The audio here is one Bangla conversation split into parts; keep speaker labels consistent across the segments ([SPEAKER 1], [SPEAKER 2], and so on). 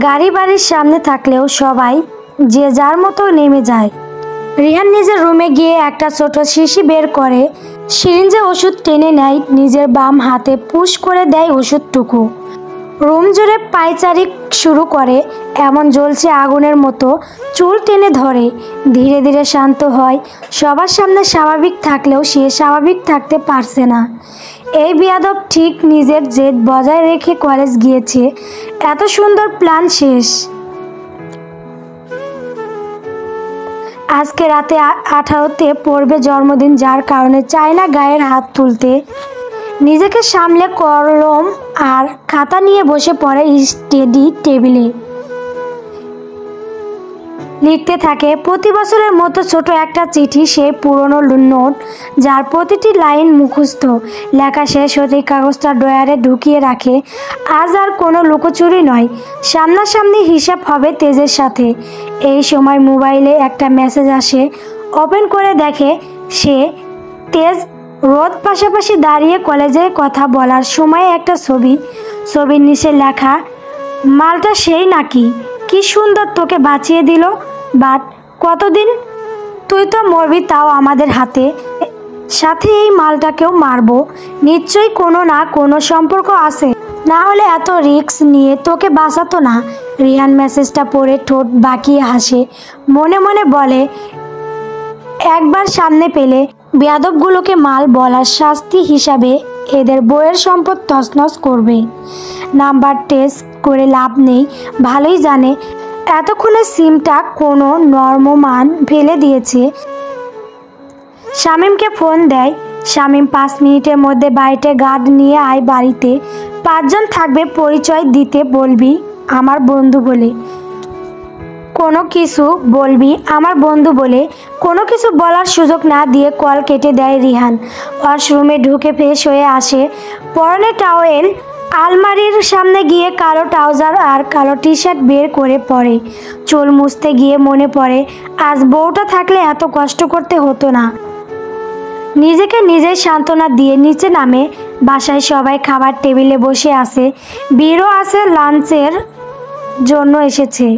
[SPEAKER 1] গাড়ি বাড়ির সামনে থাকলেও সবাই যে যার মতো নেমে যায়। রিহান নিজের রুমে গিয়ে একটা ছোট শিশি বের করে সিরিঞ্জে ওষুধ টেনে নেয়, নিজের বাম হাতে পুশ করে দেয় ওষুধটুকু। রুম জুড়ে পায়চারি শুরু করে, এমন জ্বলছে আগুনের মতো, চুল টেনে ধরে। ধীরে ধীরে শান্ত হয়। সবার সামনে স্বাভাবিক থাকলেও সে স্বাভাবিক থাকতে পারছে না। এই বেয়াদব ঠিক নিজের জেদ বজায় রেখে কলেজ গিয়েছে। এত সুন্দর প্ল্যান শেষ। আজকে রাতে 18তে পড়বে জন্মদিন, যার কারণে চায় না গায়ের হাত তুলতে। নিজেকে সামলে কলম আর খাতা নিয়ে বসে পড়ে স্টাডি টেবিলে। লিখতে থাকে প্রতি বছরের মতো ছোট একটা চিঠি, সেই পুরনো নোট যার প্রতিটি লাইন মুখস্থ। লেখা শেষ হতেই কাগজটা ড্রয়ারে ঢুকিয়ে রাখে। আজ আর কোনো লুকোচুরি নয়, সামনাসামনি হিসাব হবে তেজের সাথে। এই সময় মোবাইলে একটা মেসেজ আসে। ওপেন করে দেখে সে তেজ রোদ পাশাপাশি দাঁড়িয়ে কলেজের কথা বলার সময় একটা ছবির নিচে লেখা, মালটা সেই নাকি, কি সুন্দর তোকে বাঁচিয়ে দিল, বাট কতদিন, তুই তো মরবি তাও আমাদের হাতে, সাথে এই মালটাকেও মারবো। নিশ্চয়ই কোনো না কোনো সম্পর্ক আছে, না হলে এত রিস্ক নিয়ে তোকে বাঁচাতো না। রিহান মেসেজটা পড়ে ঠোঁট বাঁকিয়ে হাসে, মনে মনে বলে একবার সামনে পেলে বেয়াদবগুলোকে মাল বলার শাস্তি হিসাবে এদের বইয়ের সম্পদ তছনছ করবে। নাম্বার টেস্ট করে লাভ নেই, ভালোই জানে এতক্ষণে সিমটা কোনো নর্মমান ফেলে দিয়েছে। শামীমকে ফোন দেয়। শামীম 5 মিনিটের মধ্যে বাড়িতে গার্ড নিয়ে আয়, বাড়িতে 5 জন থাকবে, পরিচয় দিতে বলবি আমার বন্ধু বলে। কোনো কিছু বলার সুযোগ না দিয়ে কল কেটে দেয় রিহান। ওয়াশরুমে ঢুকে ফ্রেশ হয়ে আসে, পরনে টাওয়েল। আলমারির সামনে গিয়ে কালো ট্রাউজার আর কালো টি শার্ট বের করে পরে। চুল মুছতে গিয়ে মনে পড়ে আজ বউটা থাকলে এত কষ্ট করতে হতো না। নিজেকে নিজেই সান্ত্বনা দিয়ে নিচে নামে। বাসায় সবাই খাবার টেবিলে বসে আছে, বীরও আছে, লাঞ্চের জন্য এসেছে।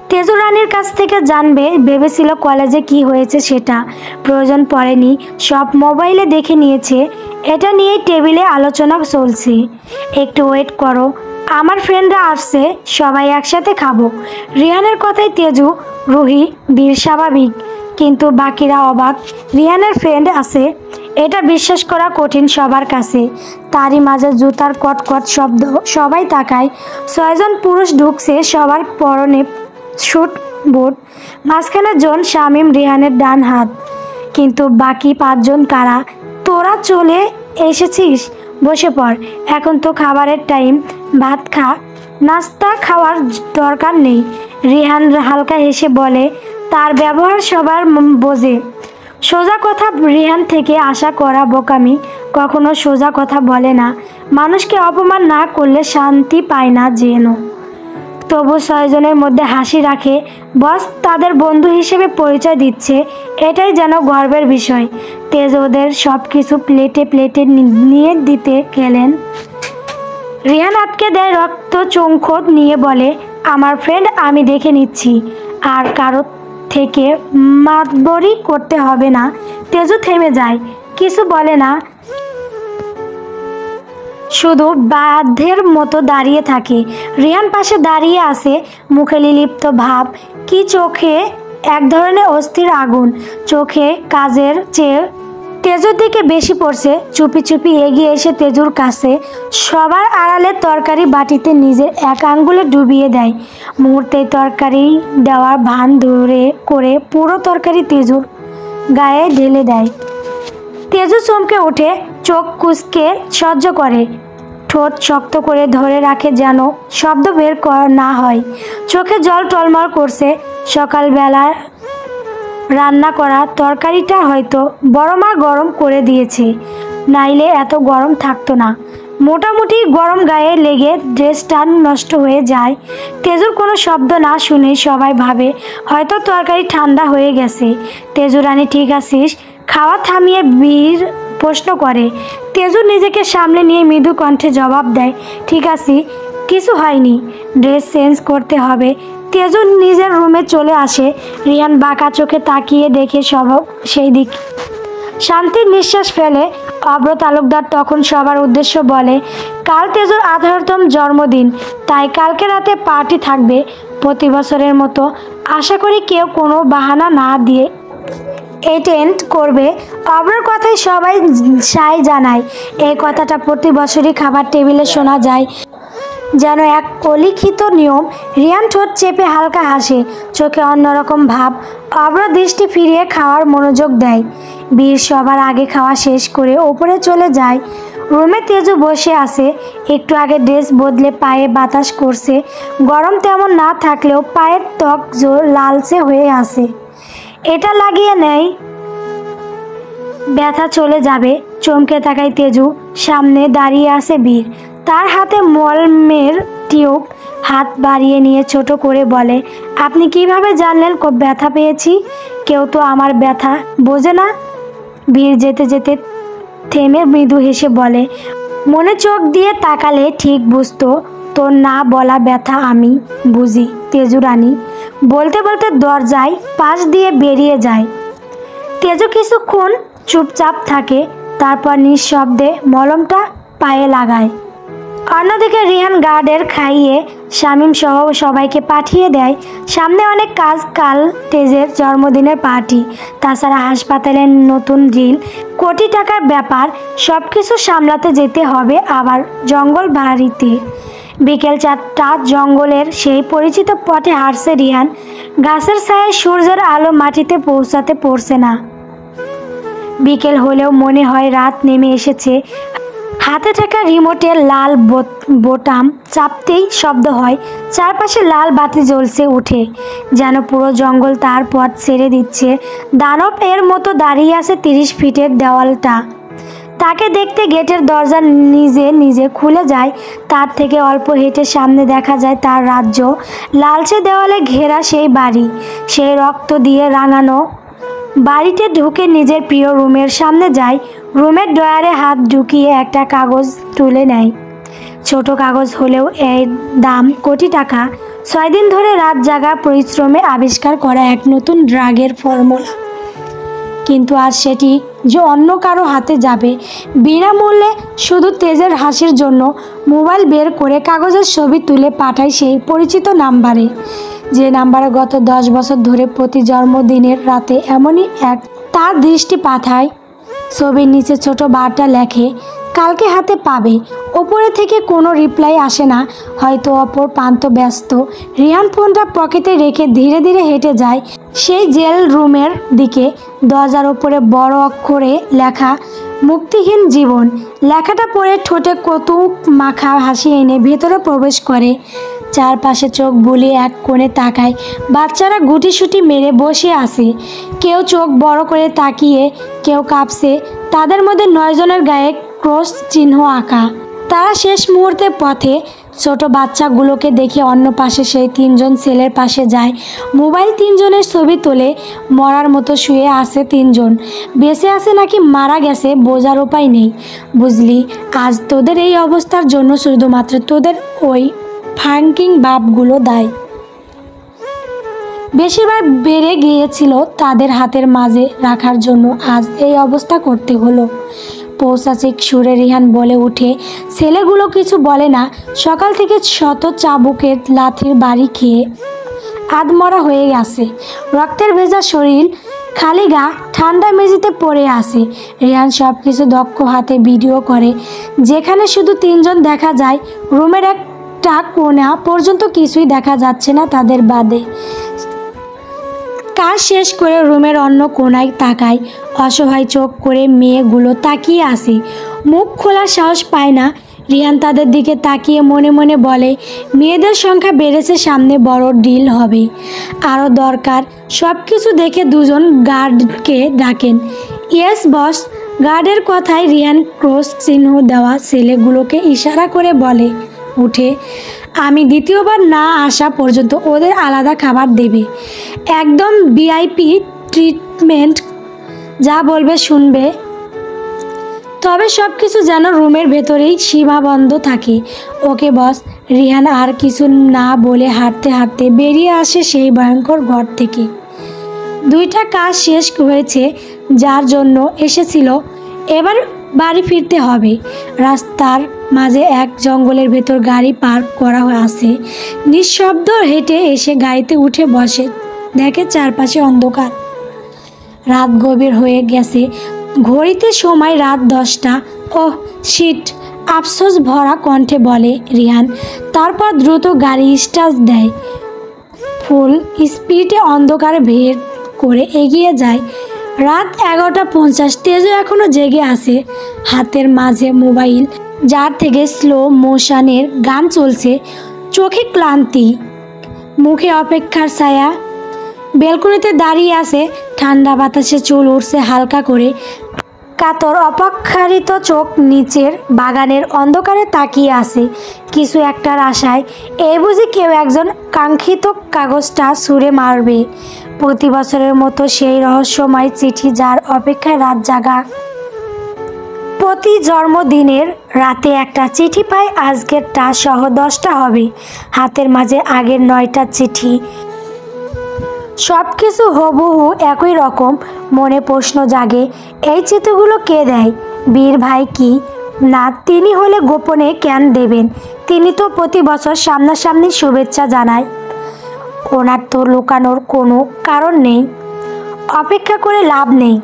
[SPEAKER 1] তেজু রানীর কাছ থেকে জানবে ভেবেছিল, কলেজে কি হয়েছে সেটা প্রয়োজন পড়েনি, সব মোবাইলে দেখে নিয়েছে। এটা নিয়েই টেবিলে আলোচনা চলছে। একটু ওয়েট করো, আমার ফ্রেন্ডরা আসছে, সবাই একসাথে খাবো। রিহানের কথায় তেজু, রুহি, বীর স্বাভাবিক, কিন্তু বাকিরা অবাক। রিহানের ফ্রেন্ড আছে, এটা বিশ্বাস করা কঠিন সবার কাছে। তারই মাঝে জুতার কটকট শব্দ, সবাই তাকায়। 6 জন পুরুষ ঢুকছে, সবার পরনে শুট বুট। মাঝখানে জন শামীম, রিহানের ডান হাত। কিন্তু বাকি 5 জন কারা? তোরা চলে এসেছিস, বসে পড়, এখন তো খাবারের টাইম, ভাত খা, নাস্তা খাওয়ার দরকার নেই। রিহান হালকা হেসে বলে, তার ব্যবহার সবার বোঝে। সোজা কথা রিহান থেকে আশা করা বোকামি, কখনো সোজা কথা বলে না। মানুষকে অপমান না করলে শান্তি পায় না যেন। তবু 6 জনের মধ্যে হাসি রাখে। বস তাদের বন্ধু হিসেবে পরিচয় দিচ্ছে, এটাই যেন গর্বের বিষয়। তেজ ওদের সব কিছু প্লেটে প্লেটে নিয়ে দিতে গেলেন। রিহান আটকে দেয়, রক্ত চোখত নিয়ে বলে, আমার ফ্রেন্ড আমি দেখে নিচ্ছি, আর কারো থেকে মাতবরি করতে হবে না। তেজু থেমে যায়, কিছু বলে না, শুধু বাধ্যের মতো দাঁড়িয়ে থাকে। রিহান পাশে দাঁড়িয়ে আছে, মুখে লিপ্ত ভাব, কি চোখে এক ধরনের অস্থির আগুন। চোখে কাজের চেয়ে তেজুর দিকে বেশি পড়ছে। চুপি চুপি এগিয়ে এসে তেজুর কাছে সবার আড়ালে তরকারি বাটিতে নিজের এক আঙ্গুলে ডুবিয়ে দেয়। মুহূর্তেই তরকারি দেওয়ার ভান ধরে করে পুরো তরকারি তেজুর গায়ে ঢেলে দেয়। তেজু চমকে ওঠে, চোখ কুঁচকে সহ্য করে, ঠোঁট শক্ত করে ধরে রাখে যেন শব্দ বের না হয়। চোখে জল টলমল করছে। সকালবেলা রান্না করা তরকারিটা হয়তো বড় মা গরম করে দিয়েছে, নাইলে এত গরম থাকতো না। মোটামুটি গরম গায়ে লেগে ড্রেসটা নষ্ট হয়ে যায়। তেজুর কোনো শব্দ না শুনে সবাই ভাবে হয়তো তরকারি ঠান্ডা হয়ে গেছে। তেজু রানী ঠিক আছিস? খাওয়া থামিয়ে বীর প্রশ্ন করে। তেজু নিজেকে সামলে নিয়ে মৃদু কণ্ঠে জবাব দেয়, ঠিক আছি। কিছু হয়নি, ড্রেস চেঞ্জ করতে হবে। তেজু নিজের রুমে চলে আসে। রিহান বাঁকা চোখে তাকিয়ে দেখে সব সেই দিক শান্তির নিঃশ্বাস ফেলে। অব্র তালুকদার তখন সবার উদ্দেশ্য বলে, কাল তেজুর 18তম জন্মদিন, তাই কালকে রাতে পার্টি থাকবে প্রতি বছরের মতো। আশা করি কেউ কোনো বাহানা না দিয়ে অ্যাটেন্ড করবে। অব্রর কথায় সবাই সায় জানায়। এই কথাটা প্রতি বছরই খাবার টেবিলে শোনা যায়, যেন এক অলিখিত নিয়ম। রিয়ান ঠোঁট চেপে হালকা হাসে, চোখে অন্যরকম ভাব। অব্র দৃষ্টি ফিরিয়ে খাওয়ার মনোযোগ দেয়। বীর সবার আগে খাওয়া শেষ করে ওপরে চলে যায়। রুমে তেজু বসে আছে, একটু আগে ড্রেস বদলে পায়ে বাতাস করছে। গরম তেমন না থাকলেও পায়ের ত্বক লালচে হয়ে আছে। এটা লাগিয়ে নেয়, ব্যথা চলে যাবে। চমকে তাকায় তেজু। সামনে দাঁড়িয়ে আছে বীর, তার হাতে মলমের টিউব। হাত বাড়িয়ে নিয়ে ছোট করে বলে, আপনি কিভাবে জানলেন ব্যথা পেয়েছি? কেউ তো আমার ব্যথা বোঝে না। বীর যেতে যেতে থেমে মৃদু হেসে বলে, মনে চোখ দিয়ে তাকালে ঠিক বুঝতো, তোর না বলা ব্যথা আমি বুঝি তেজু রানী। বলতে বলতে দরজায় পাশ দিয়ে বেরিয়ে যায়। তেজু কিছুক্ষণ চুপচাপ থাকে, তারপর নিঃশব্দে মলমটা পায়ে লাগায়। অন্যদিকে রিহান গার্ডের খাইয়ে শামীম সহ সবাইকে পাঠিয়ে দেয়। সামনে অনেক কাজ, কাল তেজের জন্মদিনের পার্টি, তাছাড়া হাসপাতালের নতুন ডিল, কোটি টাকার ব্যাপার, সব কিছু সামলাতে যেতে হবে আবার জঙ্গল বাড়িতে। বিকেল 4টা, জঙ্গলের সেই পরিচিত পথে হাঁটছে রিহান। গাছের ছায়ায় সূর্যের আলো মাটিতে পৌঁছাতে পড়ছে না। বিকেল হলেও মনে হয় রাত নেমে এসেছে। হাতে থাকা রিমোটের লাল বোতাম চাপতেই শব্দ হয়। চারপাশে লাল বাতি জ্বলছে উঠে, যেন পুরো জঙ্গল তার পথ ছেড়ে দিচ্ছে। দানব এর মতো দাঁড়িয়ে আছে 30 ফিটের দেওয়ালটা। তাকে দেখতে গেটের দরজা নিজে নিজে খুলে যায়। তার থেকে অল্প হেঁটে সামনে দেখা যায় তার রাজ্য। লালচে দেওয়ালে ঘেরা সেই বাড়ি, সেই রক্ত দিয়ে রাঙানো বাড়িতে ঢুকে নিজের প্রিয় রুমের সামনে যায়। রুমের ড্রয়ারে হাত ঢুকিয়ে একটা কাগজ তুলে নেয়। ছোট কাগজ হলেও এর দাম কোটি টাকা। 6 দিন ধরে রাত জাগা পরিশ্রমে আবিষ্কার করা এক নতুন ড্রাগের ফর্মুলা। কিন্তু আজ সেটি যে অন্য কারো হাতে যাবে বিনামূল্যে, শুধু তেজের হাসির জন্য। মোবাইল বের করে কাগজের ছবি তুলে পাঠায় সেই পরিচিত নাম্বারে, যে নাম্বারে গত 10 বছর ধরে প্রতি জন্মদিনের রাতে এমনই এক তার দৃষ্টি পাঠায়। ছবির নিচে ছোট বার্তা লেখে, কালকে হাতে পাবে। ওপরে থেকে কোনো রিপ্লাই আসে না, হয়তো অপর প্রান্ত ব্যস্ত। রিহান ফোনটা পকেটে রেখে ধীরে ধীরে হেঁটে যায় সেই জেল রুমের দিকে। দরজার ওপরে বড় অক্ষরে লেখা, মুক্তিহীন জীবন। লেখাটা পড়ে ঠোঁটে কৌতুক মাখা হাসি এনে ভেতরে প্রবেশ করে। চারপাশে চোখ বুলিয়ে এক কোণে তাকায়। বাচ্চারা গুটিসুটি মেরে বসে আছে, কেউ চোখ বড় করে তাকিয়ে, কেউ কাঁপছে। তাদের মধ্যে 9 জনের গায়ে ক্রস চিহ্ন আঁকা। তারা শেষ মুহূর্তে পথে। ছোট বাচ্চাগুলোকে দেখে অন্য পাশে সেই 3 জন ছেলের পাশে যায়। মোবাইল 3 জনের ছবি তোলে। মরার মতো শুয়ে আছে 3 জন। বেঁচে আছে নাকি মারা গেছে বোঝার উপায় নেই। বুঝলি, আজ তোদের এই অবস্থার জন্য শুধুমাত্র তোদের ওই ফাঙ্কিং বাপগুলো দায়ী। বেশিরভাগ বেড়ে গিয়েছিল তাদের হাতের মাঝে রাখার জন্য আজ এই অবস্থা করতে হলো। পৌঁছাচিক সুরে রিহান বলে উঠে। ছেলেগুলো কিছু বলে না। সকাল থেকে শত চাবুকের লাথির বাড়ি খেয়ে আধমরা হয়ে গেছে। রক্তের ভেজা শরীর, খালি গা, ঠান্ডা মেঝেতে পড়ে আছে। রিহান সব কিছু দক্ষ হাতে ভিডিও করে। যেখানে শুধু 3 জন দেখা যায়, রুমের একটা কোণা পর্যন্ত কিছুই দেখা যাচ্ছে না তাদের বাদে। কাজ শেষ করে রুমের অন্য কোণায় তাকায়। অসহায় চোখ করে মেয়েগুলো তাকিয়ে আসে, মুখ খোলার সাহস পায় না। রিহান তাদের দিকে তাকিয়ে মনে মনে বলে, মেয়েদের সংখ্যা বেড়েছে, সামনে বড় ডিল হবে। আরও দরকার। সব কিছু দেখে 2 জন গার্ডকে ডাকেন। Yes boss. গার্ডের কথায় রিহান ক্রস চিহ্ন দেওয়া ছেলেগুলোকে ইশারা করে বলে উঠে, আমি দ্বিতীয়বার না আসা পর্যন্ত ওদের আলাদা খাবার দেবে, একদম ভিআইপি ট্রিটমেন্ট। যা বলবে শুনবে, তবে সব কিছু যেন রুমের ভেতরেই সীমাবদ্ধ থাকে। ওকে বস। রিহান আর কিছু না বলে হাঁটতে হাঁটতে বেরিয়ে আসে সেই ভয়ঙ্কর ঘর থেকে। দুইটা কাজ শেষ হয়েছে, যার জন্য এসেছিল, এবার বাড়ি ফিরতে হবে। রাস্তার মাঝে এক জঙ্গলের ভেতর গাড়ি পার্ক করা আছে। নিঃশব্দ হেঁটে এসে গাড়িতে উঠে বসে, দেখে চারপাশে অন্ধকার। রাত গভীর হয়ে গেছে, ঘড়িতে সময় রাত 10টা। ওহ শিট, আফসোস ভরা কণ্ঠে বলে রিহান। তারপর দ্রুত গাড়ি স্টার্ট দেয়। ফুল স্পিডে অন্ধকারে ভেদ করে এগিয়ে যায়। রাত 11:50। তেজু এখনও জেগে আছে, হাতের মাঝে মোবাইল, যার থেকে স্লো মোশনের গান চলছে। চোখে ক্লান্তি, মুখে অপেক্ষার ছায়া। বেলকনিতে দাঁড়িয়ে আছে, ঠান্ডা বাতাসে চুল উঠছে হালকা করে। কাতর অপেক্ষারিত চোখ নিচের বাগানের অন্ধকারে তাকিয়ে আছে কিছু একটার আশায়। এই বুঝি কেউ একজন কাঙ্ক্ষিত কাগজটা ছুঁড়ে মারবে। প্রতি বছরের মতো সেই রহস্যময় চিঠি, যার অপেক্ষায় রাত জাগা। প্রতি জন্মদিনের রাতে একটা চিঠি পায়, আজকেরটা সহ 10টা হবে। হাতের মাঝে আগের 9টা চিঠি, সব কিছু হুবহু একই রকম। মনে প্রশ্ন জাগে, এই চিঠিগুলো কে দেয়? বীর ভাই কি না? তিনি হলে গোপনে কেন দেবেন? তিনি তো প্রতি বছর সামনাসামনি শুভেচ্ছা জানায়। ওনার তো লুকানোর কোনো কারণ নেই। অপেক্ষা করে লাভ নেই।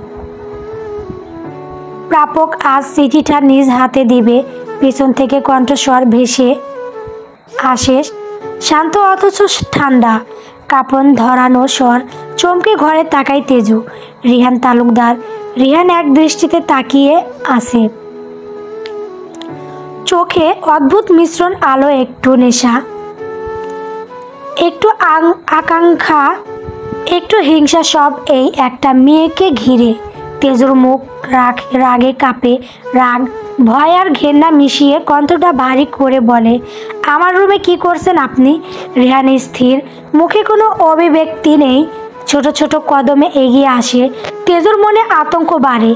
[SPEAKER 1] প্রাপক আজ চিঠিটা নিজ হাতে দিবে। পিছন থেকে কণ্ঠস্বর ভেসে আসে, শান্ত অথচ ঠান্ডা, কাঁপন ধরানো স্বর। চমকে ঘরে তাকাই তেজু। রিহান তালুকদার। রিহান এক দৃষ্টিতে তাকিয়ে আছে, চোখে অদ্ভুত মিশ্রণ, আলো, একটু নেশা, একটু আকাঙ্ক্ষা, একটু হিংসা, সব এই একটা মেয়েকে ঘিরে। তেজুর মুখ রাগে কাঁপে। রাগ, ভয় আর ঘেন্না মিশিয়ে কণ্ঠটা ভারী করে বলে, আমার রুমে কি করছেন আপনি? রিহান স্থির, মুখে কোনো অভিব্যক্তি নেই। ছোট ছোট কদমে এগিয়ে আসে। তেজুর মনে আতঙ্ক বাড়ে।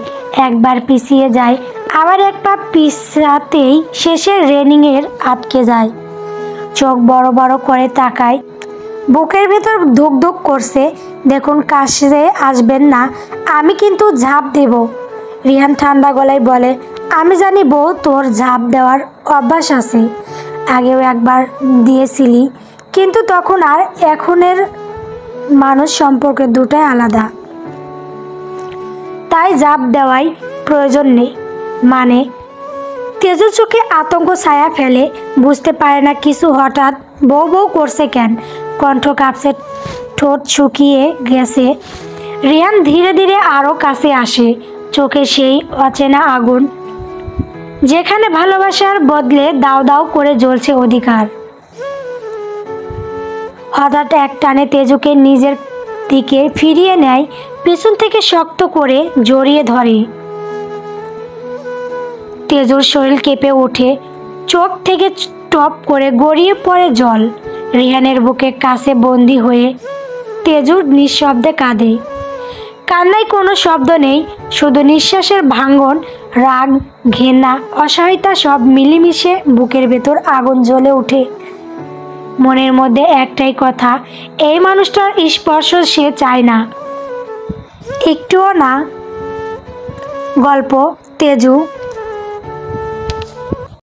[SPEAKER 1] একবার পিছিয়ে যায়, আবার এক পা পিছাতেই শেষের রেলিংয়ের আটকে যায়। চোখ বড় বড় করে তাকায়, বুকের ভেতর ধুক ধুক করছে। দেখুন, কাছে আসবেন না, আমি কিন্তু ঝাঁপ দেব। রিহান ঠান্ডা গলায় বলে, আমি জানি বউ, তোর ঝাঁপ দেওয়ার অভ্যাস আছে। আগেও একবার দিয়েছিলি, কিন্তু তখন আর এখনের মানুষ সম্পর্কে দুটাই আলাদা। তাই ঝাঁপ দেওয়াই প্রয়োজন নেই। মানে? তেজুর চোখে আতঙ্ক ছায়া ফেলে, বুঝতে পারে না কিছু। হঠাৎ বউ বউ করছে কেন? কণ্ঠ কাঁপছে, ঠোঁট শুকিয়ে গেছে। রিহান ধীরে ধীরে আরও কাছে আসে, চোখে সেই অচেনা আগুন, যেখানে ভালোবাসার বদলে দাও দাও করে জ্বলছে অধিকার। হঠাৎ এক টানে তেজুকে নিজের দিকে ফিরিয়ে নেয়, পেছন থেকে শক্ত করে জড়িয়ে ধরে। তেজুর শরীর কেঁপে ওঠে, চোখ থেকে টপ করে গড়িয়ে পড়ে জল। রিহানের বুকে কাছে বন্দি হয়ে তেজুর নিঃশব্দে কাঁদে। কান্নায় কোনো শব্দ নেই, শুধু নিঃশ্বাসের ভাঙন, রাগ, ঘেন্না, অসহায়তা, সব মিলেমিশে বুকের ভেতর আগুন জ্বলে ওঠে। মনের মধ্যে একটাই কথা, এই মানুষটার স্পর্শ সে চায় না, একটুও না। গল্প তেজু।